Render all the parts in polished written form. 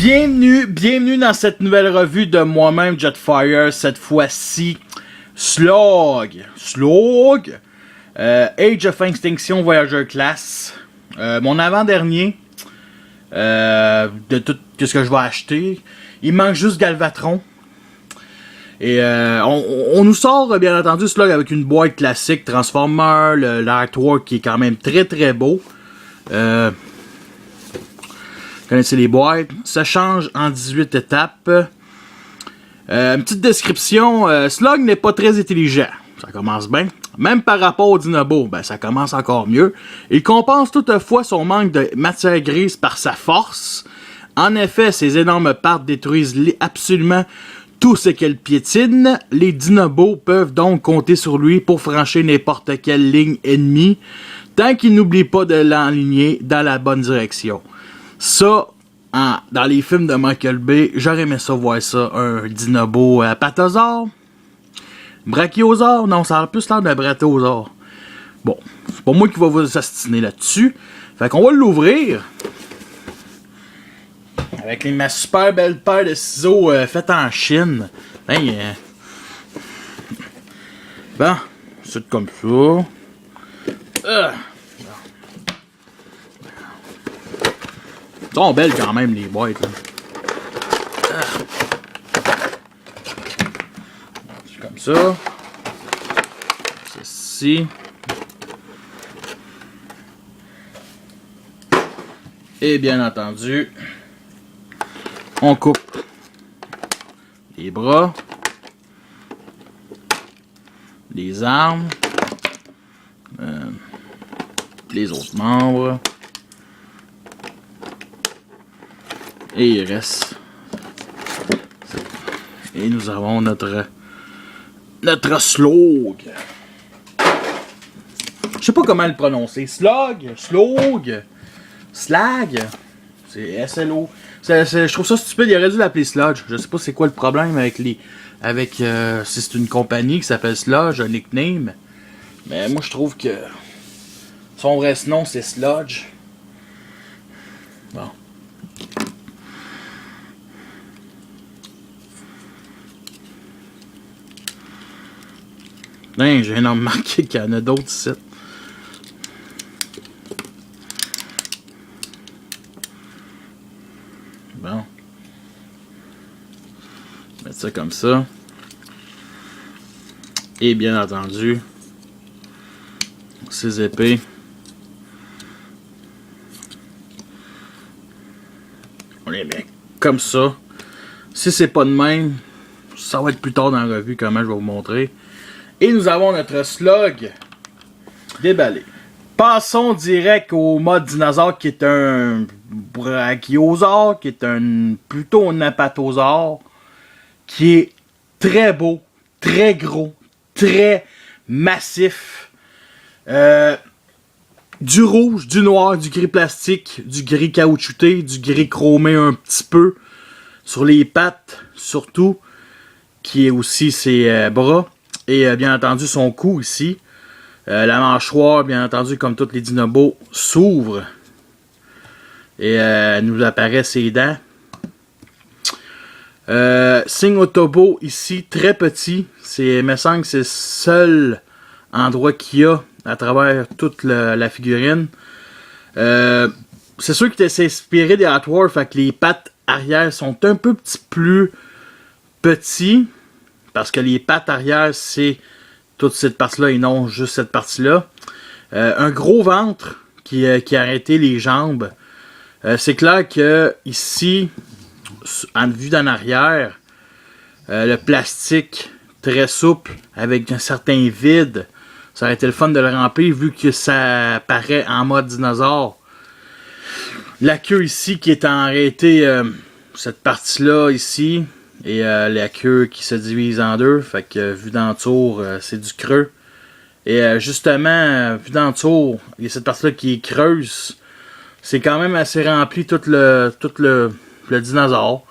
Bienvenue dans cette nouvelle revue de moi-même Jetfire, cette fois-ci Slug, Age of Extinction Voyager Class, mon avant-dernier de tout ce que je vais acheter. Il manque juste Galvatron. Et on nous sort bien entendu Slug avec une boîte classique Transformer, l'artwork qui est quand même très beau. Connaissez les boîtes. Ça change en 18 étapes. Une petite description. Slug n'est pas très intelligent. Ça commence bien. Même par rapport au Dinobo, ben, ça commence encore mieux. Il compense toutefois son manque de matière grise par sa force. En effet, ses énormes pattes détruisent absolument tout ce qu'elle piétine. Les Dinobos peuvent donc compter sur lui pour franchir n'importe quelle ligne ennemie, tant qu'il n'oublie pas de l'enligner dans la bonne direction. Ça, dans les films de Michael Bay, j'aurais aimé ça voir ça, un Dinobo pathosaure. Brachiosaure? Non, ça a plus l'air d'un brachiosaure. Bon, c'est pas moi qui va vous assassiner là-dessus. Fait qu'on va l'ouvrir. Avec ma super belle paire de ciseaux faite en Chine. Bon, c'est comme ça. Ils sont belles quand même les boîtes là. C'est comme ça. Ceci. Et bien entendu, on coupe les bras, les armes, les autres membres. Et il reste. Et nous avons notre Slug. Je sais pas comment le prononcer. Slag. C'est SLO. Je trouve ça stupide. Il aurait dû l'appeler Sludge. Je sais pas c'est quoi le problème avec si c'est une compagnie qui s'appelle Sludge, un nickname. Mais moi je trouve que son vrai nom c'est Sludge. Bon. J'ai un homme marqué qu'il y en a d'autres ici. Bon. Mettre ça comme ça. Et bien entendu, ces épées. On les met comme ça. Si c'est pas de même, ça va être plus tard dans la revue comment je vais vous montrer. Et nous avons notre Slug déballé. Passons direct au mode dinosaure qui est un brachiosaure, qui est plutôt un apatosaure, qui est très beau, très gros, très massif. Du rouge, du noir, du gris plastique, du gris caoutchouté, du gris chromé un petit peu. Sur les pattes surtout, qui est aussi ses bras. Et bien entendu son cou ici. La mâchoire, bien entendu, comme tous les dinobos, s'ouvre. Et nous apparaît ses dents. Signe Autobo ici, très petit. Il me semble que c'est le seul endroit qu'il y a à travers toute la figurine. C'est sûr qu'il s'est inspiré des Hot Wheels, fait que les pattes arrière sont un peu plus petits. Parce que les pattes arrière, c'est toute cette partie-là et non juste cette partie-là. Un gros ventre qui a arrêté les jambes. C'est clair que ici, en vue d'en arrière, le plastique très souple avec un certain vide, ça aurait été le fun de le remplir vu que ça paraît en mode dinosaure. La queue ici qui est arrêtée, cette partie-là ici. Et la queue qui se divise en deux. Fait que vu d'en dessous, c'est du creux. Et justement, vu d'en dessous, il y a cette partie-là qui est creuse. C'est quand même assez rempli tout le dinosaure.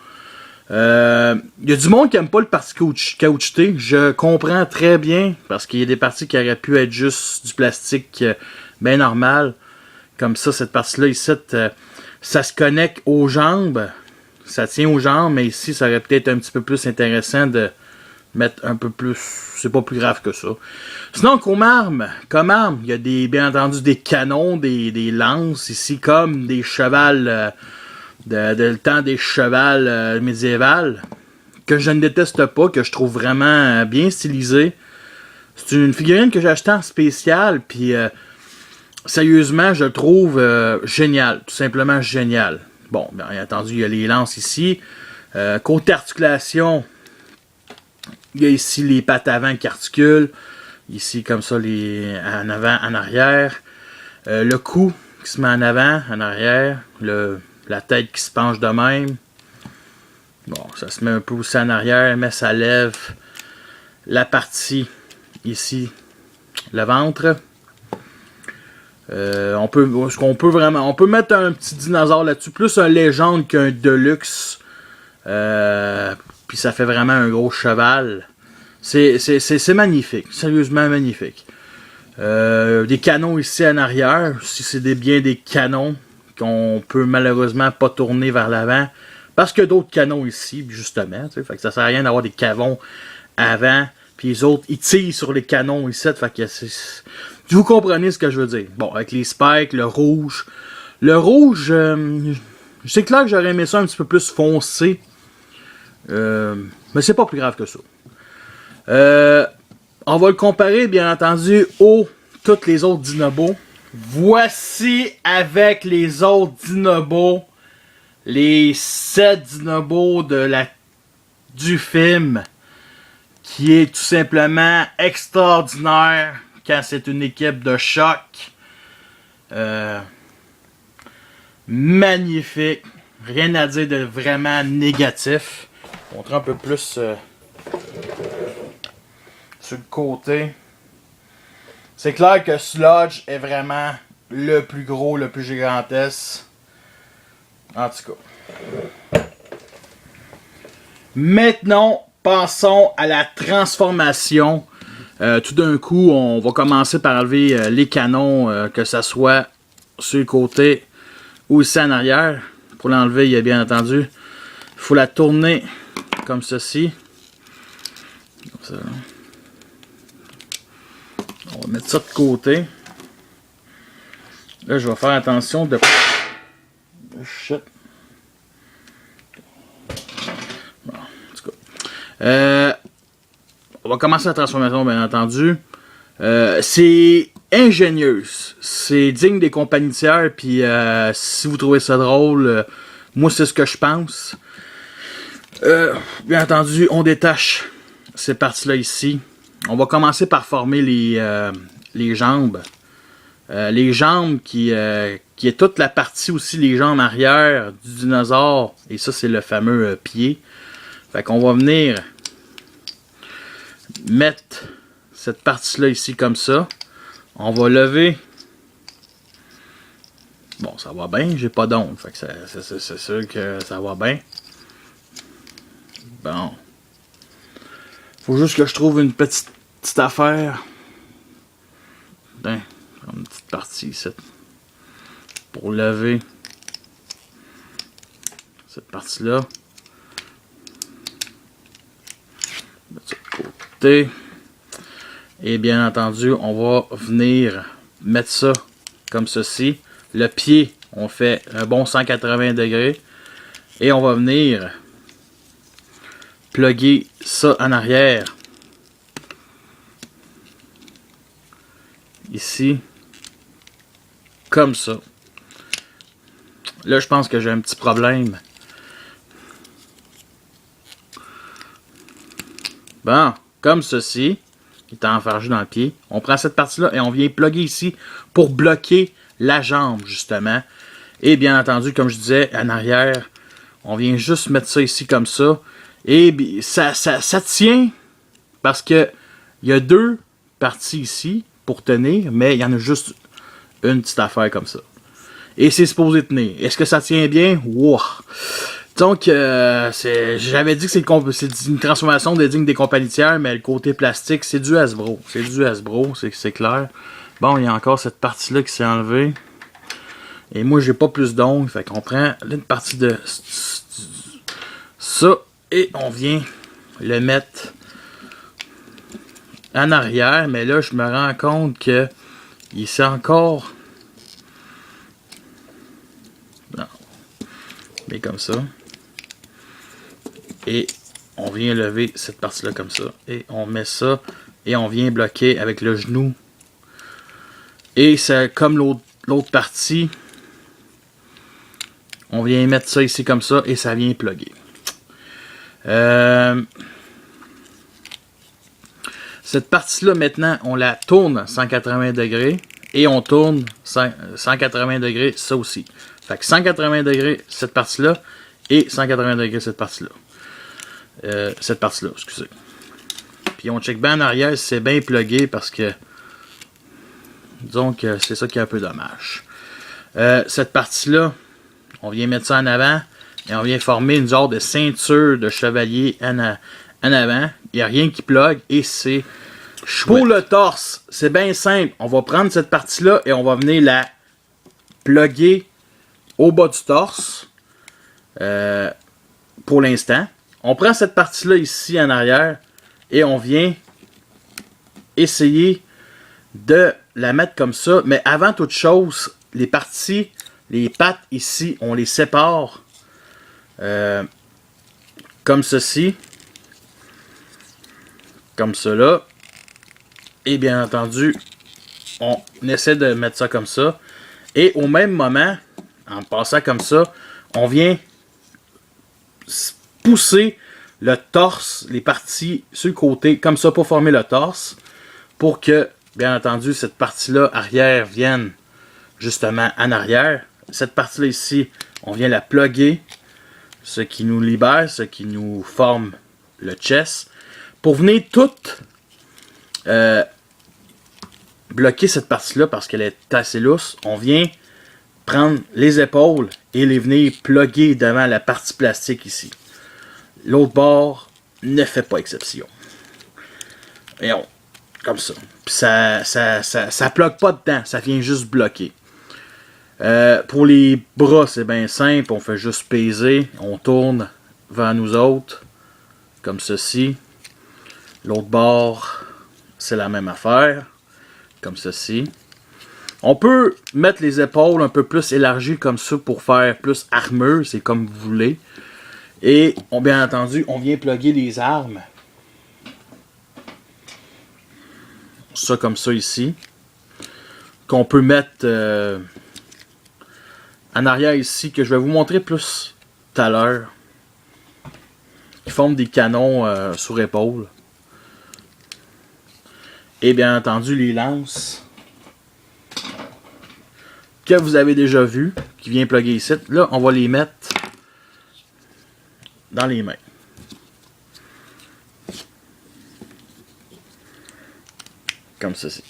Il y a du monde qui aime pas le parti caoutchouté. Je comprends très bien. Parce qu'il y a des parties qui auraient pu être juste du plastique bien normal. Comme ça, cette partie-là ici, ça se connecte aux jambes. Ça tient aux jambes, mais ici, ça aurait peut-être un petit peu plus intéressant de mettre un peu plus... C'est pas plus grave que ça. Sinon, comme arme, il y a bien entendu des canons, des lances ici, comme des chevals le temps des chevals médiévales, que je ne déteste pas, que je trouve vraiment bien stylisé. C'est une figurine que j'ai achetée en spécial, puis sérieusement, je le trouve génial, tout simplement génial. Bon, bien entendu, il y a les lances ici. Côté articulation, il y a ici les pattes avant qui articulent. Ici, comme ça, en avant, en arrière. Le cou qui se met en avant, en arrière. La tête qui se penche de même. Bon, ça se met un peu aussi en arrière, mais ça lève la partie ici, le ventre. On peut mettre un petit dinosaure là-dessus, plus un légende qu'un deluxe. Puis ça fait vraiment un gros cheval. C'est magnifique, sérieusement magnifique. Des canons ici en arrière, si c'est bien des canons qu'on peut malheureusement pas tourner vers l'avant, parce qu'il y a d'autres canons ici, justement, fait que ça sert à rien d'avoir des canons avant, puis les autres, ils tirent sur les canons ici, fait que vous comprenez ce que je veux dire. Bon, avec les spikes, le rouge, c'est clair que j'aurais aimé ça un petit peu plus foncé, mais c'est pas plus grave que ça. On va le comparer, bien entendu, tous les autres Dinobos. Voici avec les autres Dinobos, les 7 Dinobos du film, qui est tout simplement extraordinaire quand c'est une équipe de choc. Magnifique. Rien à dire de vraiment négatif. Je vais montrer un peu plus sur le côté. C'est clair que Sludge est vraiment le plus gros, le plus gigantesque. En tout cas. Maintenant, passons à la transformation. Tout d'un coup, on va commencer par enlever les canons, que ce soit sur le côté ou ici en arrière. Pour l'enlever, il y a bien entendu, il faut la tourner comme ceci. Comme ça. On va mettre ça de côté. Là, je vais faire attention de... Shit. Bon, en tout cas. On va commencer la transformation, bien entendu. C'est ingénieux. C'est digne des compagnies tiers. Puis, si vous trouvez ça drôle, moi, c'est ce que je pense. Bien entendu, on détache ces parties-là ici. On va commencer par former les jambes. Les jambes qui est toute la partie aussi, les jambes arrière du dinosaure. Et ça, c'est le fameux pied. Fait qu'on va venir mettre cette partie-là ici comme ça. On va lever. Bon, ça va bien, j'ai pas d'onde. Fait que c'est sûr que ça va bien. Bon. Faut juste que je trouve une petite affaire. Ben, une petite partie ici. Pour lever cette partie-là. Mettre ça de côté. Et bien entendu, on va venir mettre ça comme ceci. Le pied, on fait un bon 180 degrés. Et on va venir plugger ça en arrière. Ici. Comme ça. Là, je pense que j'ai un petit problème. Bon, comme ceci. Il est enfargé dans le pied. On prend cette partie-là et on vient plugger ici pour bloquer la jambe, justement. Et bien entendu, comme je disais, en arrière, on vient juste mettre ça ici comme ça. Et ça tient parce que il y a deux parties ici pour tenir, mais il y en a juste une petite affaire comme ça. Et c'est supposé tenir. Est-ce que ça tient bien? Wow! Donc, j'avais dit que c'est une transformation de digne des compagnies tiers, mais le côté plastique, c'est du Hasbro. C'est du Hasbro, c'est clair. Bon, il y a encore cette partie-là qui s'est enlevée. Et moi, j'ai pas plus d'ongles. Fait qu'on prend une partie ça. Et on vient le mettre en arrière. Mais là, je me rends compte que il s'est encore... Non. Mais comme ça. Et on vient lever cette partie-là comme ça. Et on met ça. Et on vient bloquer avec le genou. Et c'est comme l'autre partie. On vient mettre ça ici comme ça. Et ça vient plugger. Cette partie-là, maintenant, on la tourne 180 degrés. Et on tourne 180 degrés, ça aussi. Fait que 180 degrés, cette partie-là. Et 180 degrés, cette partie-là. Cette partie-là, excusez. Puis on check bien en arrière si c'est bien plugué parce que... Disons que c'est ça qui est un peu dommage. Cette partie-là, on vient mettre ça en avant. Et on vient former une genre de ceinture de chevalier en avant. Il n'y a rien qui plug et c'est... Pour le torse, c'est bien simple. On va prendre cette partie-là et on va venir la plugger au bas du torse. Pour l'instant. On prend cette partie-là ici en arrière et on vient essayer de la mettre comme ça. Mais avant toute chose, les parties, les pattes ici, on les sépare comme ceci. Comme cela. Et bien entendu, on essaie de mettre ça comme ça. Et au même moment, en passant comme ça, on vient pousser le torse, les parties sur le côté, comme ça pour former le torse. Pour que, bien entendu, cette partie-là arrière vienne justement en arrière. Cette partie-là ici, on vient la plugger. Ce qui nous libère, ce qui nous forme le chest. Pour venir toute... bloquer cette partie-là parce qu'elle est assez lousse, on vient prendre les épaules et les venir plugger devant la partie plastique ici. L'autre bord ne fait pas exception. Et on, comme ça. Puis ça plug pas dedans, ça vient juste bloquer. Pour les bras, c'est bien simple, on fait juste peser, on tourne vers nous autres, comme ceci. L'autre bord, c'est la même affaire. Comme ceci. On peut mettre les épaules un peu plus élargies comme ça pour faire plus armure. C'est comme vous voulez. Et bien entendu, on vient plugger les armes. Ça comme ça ici. Qu'on peut mettre en arrière ici. Que je vais vous montrer plus tout à l'heure. Qui forment des canons sur épaule. Et bien entendu, les lances que vous avez déjà vues, qui vient plugger ici. Là, on va les mettre dans les mains. Comme ceci.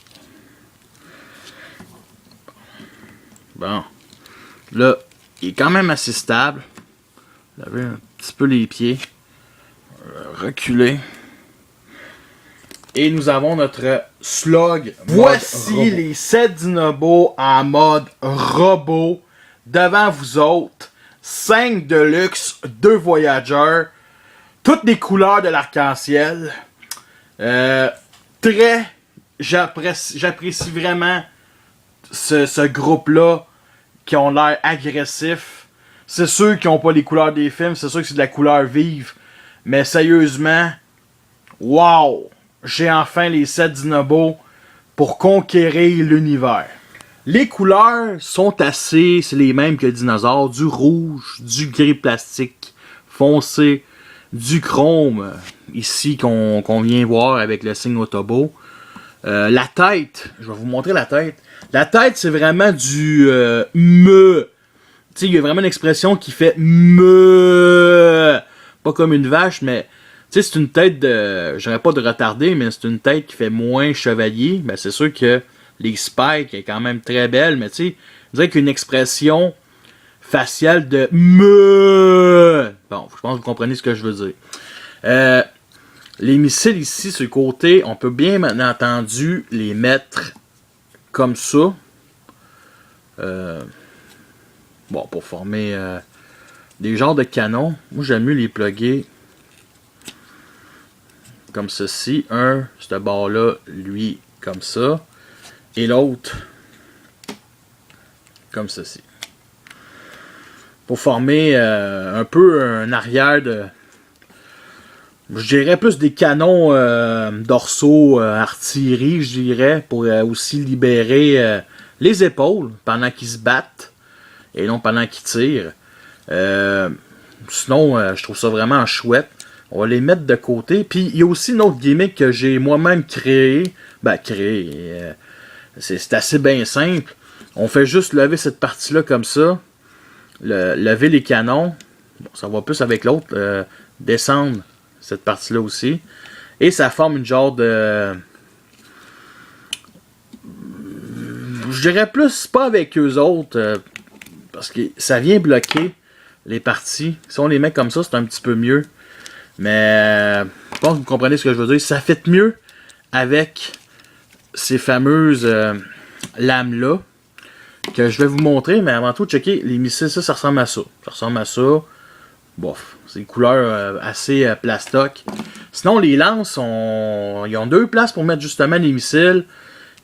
Bon. Là, il est quand même assez stable. Vous avez un petit peu les pieds. Reculer. Et nous avons notre slug. Voici les 7 Dinobo en mode robot. Devant vous autres. 5 de luxe, 2 Voyager. Toutes des couleurs de l'arc-en-ciel. J'apprécie vraiment ce groupe-là qui ont l'air agressif. C'est sûr qu'ils n'ont pas les couleurs des films. C'est sûr que c'est de la couleur vive. Mais sérieusement, wow! J'ai enfin les 7 Dinobo pour conquérir l'univers. Les couleurs sont assez, c'est les mêmes que le dinosaure. Du rouge, du gris plastique foncé, du chrome, ici qu'on vient voir avec le signe Autobo. La tête, je vais vous montrer la tête. La tête, c'est vraiment du me. Tu sais, il y a vraiment une expression qui fait me. Pas comme une vache, mais... Tu sais, c'est une tête de... J'aurais pas de retardé, mais c'est une tête qui fait moins chevalier. Ben, c'est sûr que les spikes est quand même très belle, mais tu sais, je dirais qu'une expression faciale de me. Bon, je pense que vous comprenez ce que je veux dire. Les missiles ici, sur le côté, on peut bien entendu les mettre comme ça. Bon, pour former des genres de canons. Moi, j'aime mieux les plugger comme ceci. Un, ce bord-là, lui, comme ça. Et l'autre, comme ceci. Pour former un peu un arrière de... Je dirais plus des canons dorsaux artillerie, je dirais, pour aussi libérer les épaules pendant qu'ils se battent et non pendant qu'ils tirent. Sinon, je trouve ça vraiment chouette. On va les mettre de côté. Puis, il y a aussi une autre gimmick que j'ai moi-même créé. Ben, c'est assez bien simple. On fait juste lever cette partie-là comme ça. Lever les canons. Bon, ça va plus avec l'autre. Descendre cette partie-là aussi. Et ça forme une genre de... Je dirais plus pas avec eux autres. Parce que ça vient bloquer les parties. Si on les met comme ça, c'est un petit peu mieux. Mais je pense que vous comprenez ce que je veux dire. Ça fait mieux avec ces fameuses lames-là que je vais vous montrer. Mais avant tout, checker les missiles. Ça ressemble à ça. Ça ressemble à ça. Bof. C'est une couleur assez plastoc. Sinon, les lances, ils ont deux places pour mettre justement les missiles.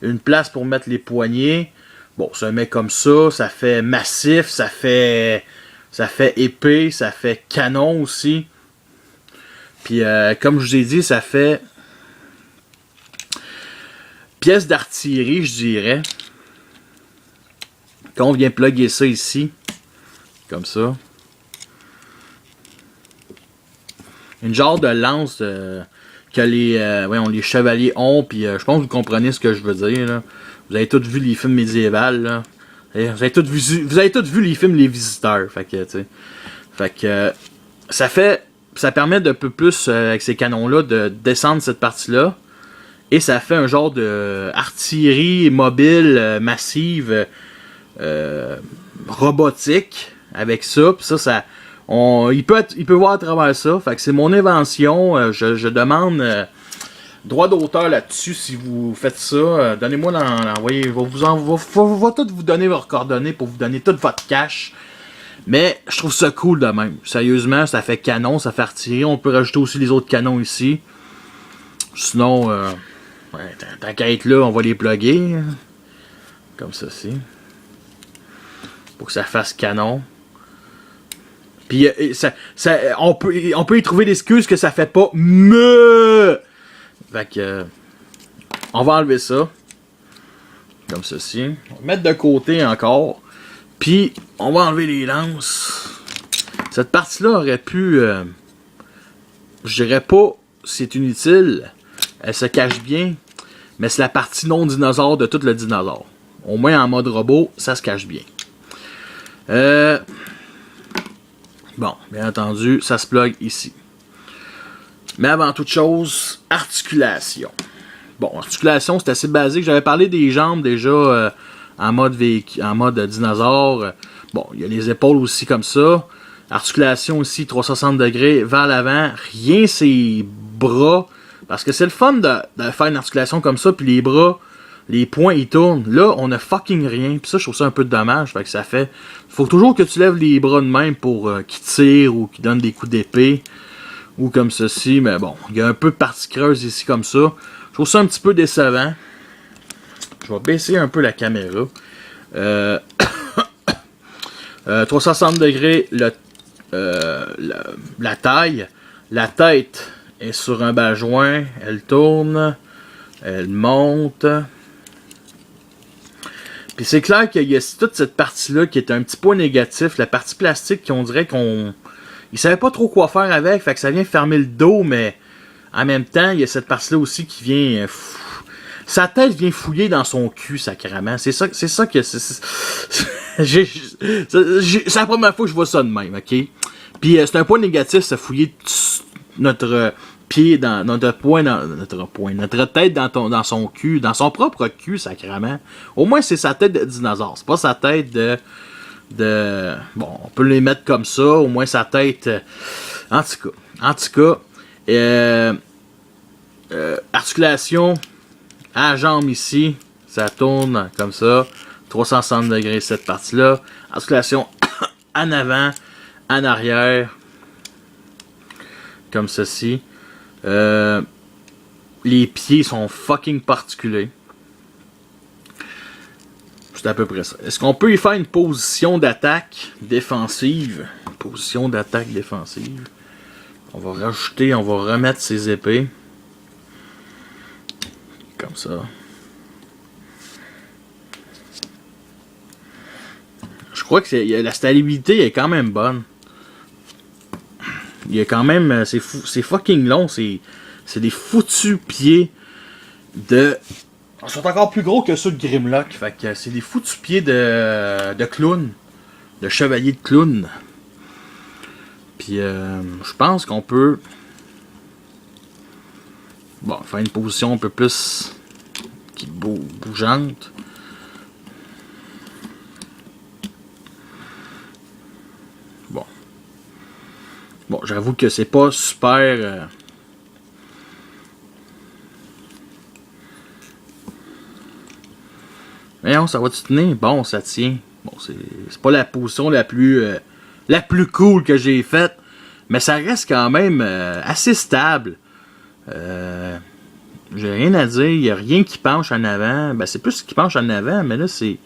Une place pour mettre les poignées. Bon, ça met comme ça fait massif, ça fait épée, ça fait canon aussi. Puis, comme je vous ai dit, ça fait pièce d'artillerie, je dirais. Quand on vient plugger ça ici, comme ça. Une genre de lance que les chevaliers ont, puis je pense que vous comprenez ce que je veux dire, là. Vous avez tous vu les films médiévaux, là. Vous avez tous vu les films Les Visiteurs. Fait que, ça permet de peu plus, avec ces canons-là, de descendre cette partie-là. Et ça fait un genre de artillerie mobile, massive, robotique, avec ça. Puis ça, il peut voir à travers ça. Fait que c'est mon invention. Je demande... droit d'auteur là-dessus, si vous faites ça, donnez-moi l'envoyer. Va tout vous donner vos coordonnées pour vous donner tout votre cash. Mais je trouve ça cool de même. Sérieusement, ça fait canon, ça fait artillerie. On peut rajouter aussi les autres canons ici. Sinon, tant qu'à être là, on va les plugger. Comme ceci. Pour que ça fasse canon. Puis on peut y trouver l'excuse que ça fait pas Fait que on va enlever ça. Comme ceci. On va mettre de côté encore. Puis on va enlever les lances. Cette partie-là aurait pu... je dirais pas c'est inutile. Elle se cache bien. Mais c'est la partie non dinosaure de tout le dinosaure. Au moins en mode robot, ça se cache bien. Bon, bien entendu, ça se plug ici. Mais avant toute chose, articulation. Bon, articulation, c'est assez basique. J'avais parlé des jambes déjà en mode dinosaure. Bon, il y a les épaules aussi comme ça. Articulation aussi, 360 degrés vers l'avant. Rien, c'est bras. Parce que c'est le fun de faire une articulation comme ça, puis les bras, les poings, ils tournent. Là, on a fucking rien. Puis ça, je trouve ça un peu dommage. Fait que ça fait... Faut toujours que tu lèves les bras de même pour qu'ils tirent ou qu'ils donnent des coups d'épée. Ou comme ceci, mais bon, il y a un peu de parties creuses ici comme ça. Je trouve ça un petit peu décevant. Je vais baisser un peu la caméra. 360 degrés la taille. La tête est sur un bas-joint. Elle tourne. Elle monte. Puis c'est clair qu'il y a toute cette partie-là qui est un petit point négatif. La partie plastique, on dirait qu'on... Il savait pas trop quoi faire avec, fait que ça vient fermer le dos, mais en même temps, il y a cette partie-là aussi qui vient... Sa tête vient fouiller dans son cul, sacrément. C'est ça que... C'est la première fois que je vois ça de même, ok? Puis c'est un point négatif, ça fouiller notre pied dans... Notre tête dans son cul, dans son propre cul, sacrément. Au moins, c'est sa tête de dinosaure. C'est pas sa tête de... Bon, on peut les mettre comme ça, au moins sa tête. En tout cas, articulation à la jambe ici, ça tourne comme ça, 360 degrés cette partie-là. Articulation en avant, en arrière, comme ceci. Les pieds sont fucking particuliers. C'est à peu près ça. Est-ce qu'on peut y faire une position d'attaque défensive? Position d'attaque défensive. On va rajouter, on va remettre ses épées. Comme ça. Je crois que la stabilité est quand même bonne. Il y a quand même... C'est fucking long. C'est des foutus pieds de... Ils sont encore plus gros que ceux de Grimlock. Fait que c'est des foutus pieds de clown. De chevalier de clown. Puis je pense qu'on peut... Bon, faire une position un peu plus... qui bougeante. Bon. Bon, j'avoue que c'est pas super... Voyons, ça va-tu tenir? Bon, ça tient. Bon, c'est pas la position la plus cool que j'ai faite, mais ça reste quand même assez stable. J'ai rien à dire, il n'y a rien qui penche en avant. Ben, c'est plus ce qui penche en avant, mais là, c'est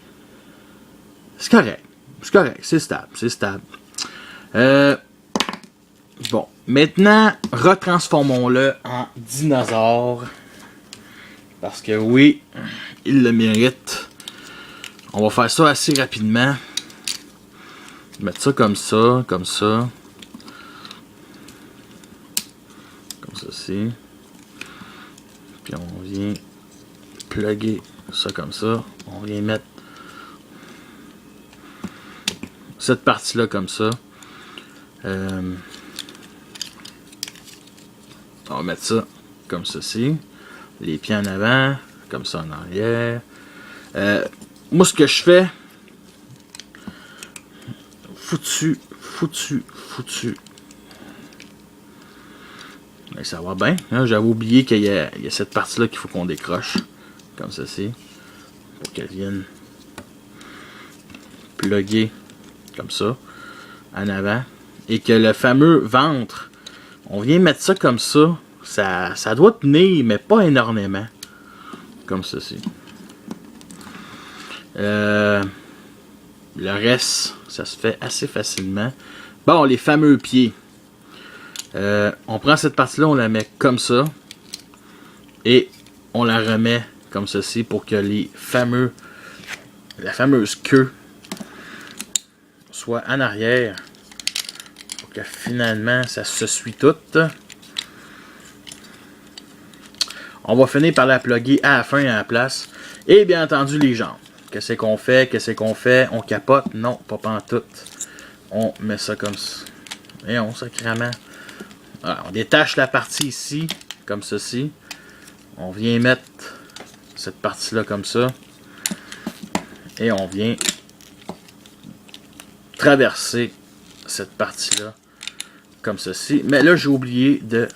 correct. C'est correct, c'est stable, c'est stable. Bon, maintenant, retransformons-le en dinosaure. Parce que oui, il le mérite. On va faire ça assez rapidement. Mettre ça comme ça, comme ça. Comme ceci. Puis on vient plugger ça comme ça. On vient mettre cette partie-là comme ça. On va mettre ça comme ceci. Les pieds en avant, comme ça en arrière. Moi, ce que je fais, foutu. Mais ça va bien. Hein? J'avais oublié qu'il y a cette partie-là qu'il faut qu'on décroche. Comme ceci. Pour qu'elle vienne plugger comme ça. En avant. Et que le fameux ventre, on vient mettre ça comme ça. Ça doit tenir, mais pas énormément. Comme ceci. Le reste, ça se fait assez facilement. Bon, les fameux pieds. On prend cette partie-là, on la met comme ça. Et on la remet comme ceci pour que la fameuse queue soit en arrière. Pour que finalement, ça se suit tout. On va finir par la plugger à la fin et à la place. Et bien entendu, les jambes. Qu'est-ce qu'on fait? On capote? Non, pas pantoute. On met ça comme ça. Et on sacrément. Voilà, on détache la partie ici, comme ceci. On vient mettre cette partie-là comme ça. Et on vient traverser cette partie-là comme ceci. Mais là, j'ai oublié de...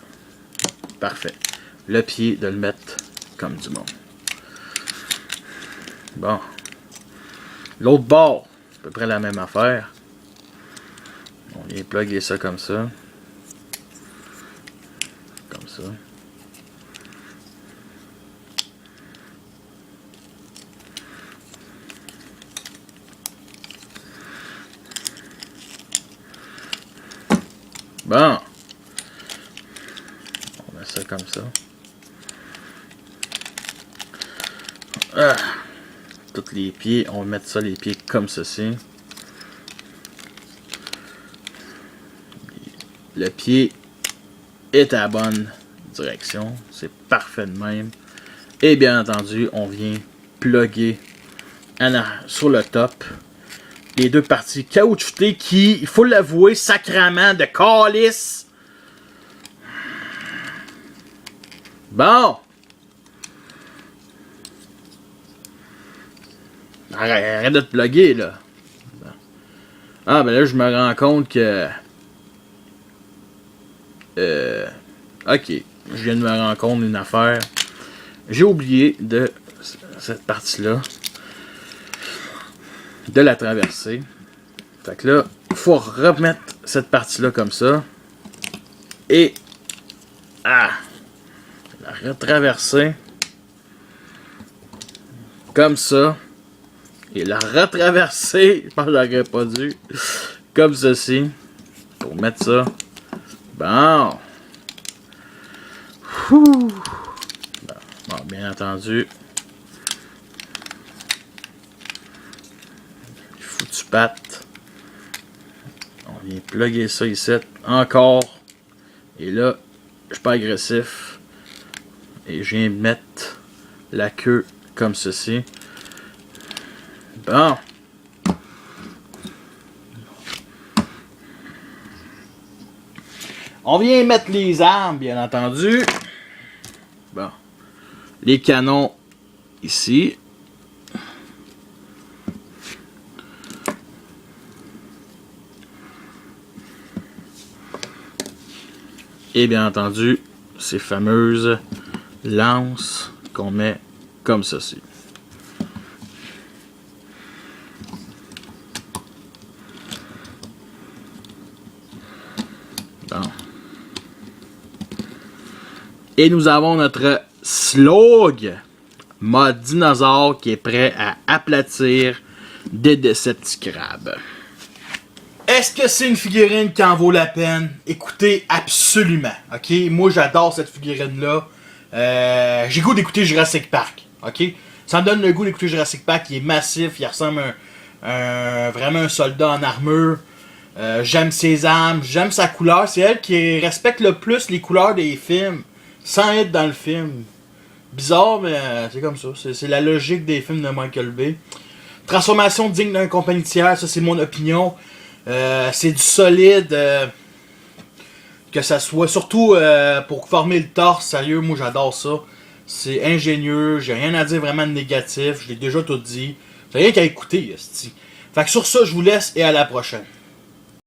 Parfait. Le pied, de le mettre comme du monde. Bon. L'autre bord, c'est à peu près la même affaire. On vient plugger ça comme ça. Comme ça. Bon. On met ça comme ça. Ah. Tous les pieds, on va mettre ça les pieds comme ceci. Le pied est à la bonne direction, c'est parfait de même. Et bien entendu, on vient plugger sur le top les deux parties caoutchoutées qui, il faut l'avouer, sacrament de calice. Bon. Arrête de te plugger, là. Ah, ben là, je me rends compte que... ok. Je viens de me rendre compte d'une affaire. J'ai oublié de cette partie-là. De la traverser. Fait que là, fois remettre cette partie-là comme ça. Et la retraverser comme ça. Et la retraverser, je pense que j'aurais pas dû, comme ceci. Pour mettre ça. Bon. Bon, bien entendu. Foutu patte. On vient plugger ça ici. Encore. Et là, je suis pas agressif. Et je viens mettre la queue comme ceci. Bon. On vient mettre les armes, bien entendu. Bon. Les canons ici. Et bien entendu, ces fameuses lances qu'on met comme ceci. Bon. Et nous avons notre Slog mode dinosaure qui est prêt à aplatir des Decepticrabs. Est-ce que c'est une figurine qui en vaut la peine? Écoutez, absolument. Ok, moi j'adore cette figurine-là. J'ai goût d'écouter Jurassic Park. Ok, ça me donne le goût d'écouter Jurassic Park. Il est massif, il ressemble à vraiment un soldat en armure. J'aime ses armes, j'aime sa couleur. C'est elle qui respecte le plus les couleurs des films, sans être dans le film. Bizarre, mais c'est comme ça. C'est la logique des films de Michael Bay. Transformation digne d'un compagnie tiers, ça c'est mon opinion. C'est du solide. Que ça soit, surtout pour former le torse, sérieux, moi j'adore ça. C'est ingénieux, j'ai rien à dire vraiment de négatif, je l'ai déjà tout dit. J'ai rien qu'à écouter, esti. Fait que sur ça, je vous laisse et à la prochaine.